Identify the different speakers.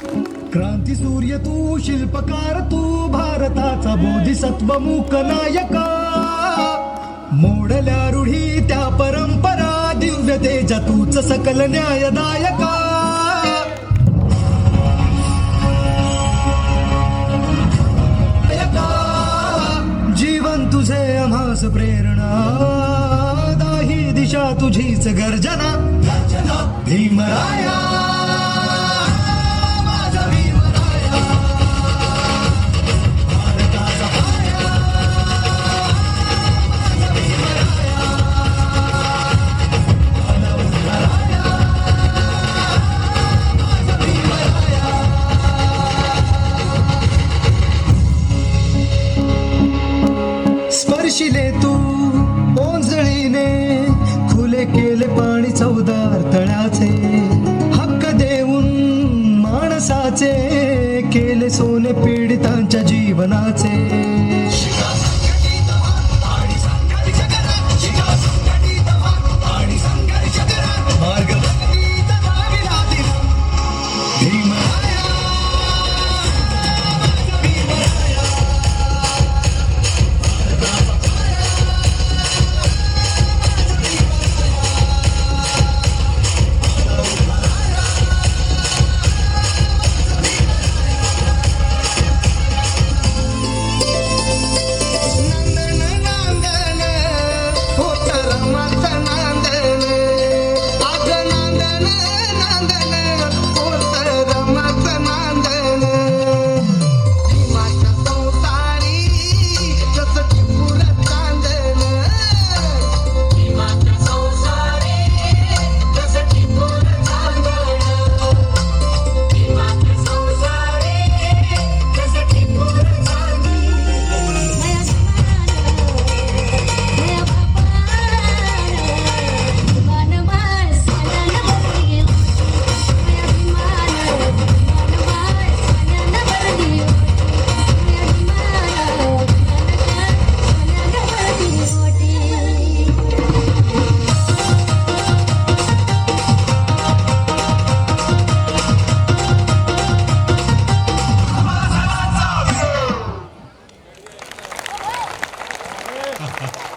Speaker 1: क्रांती सूर्य तू, शिल्पकार तू, भारताचा बोधिसत्व मूक नायका. मोडल्या रूढी त्या परंपरा, दिव्य तेजा तूच सकल न्यायदायका. जीवन तुझे आम्हास प्रेरणा, दाही दिशा तुझीच गर्जना. भीमराया माझा भीमराया, भारताचा पाया, माझा भीमराया. आला उतराया, माझा भीमराया. स्पर्शिले तू ओंजळीने, खुले केले पाणी चौदार तळ्याचे. हक्क देऊन माणसाचे, केले सोने पीडितांच्या जीवनाचे.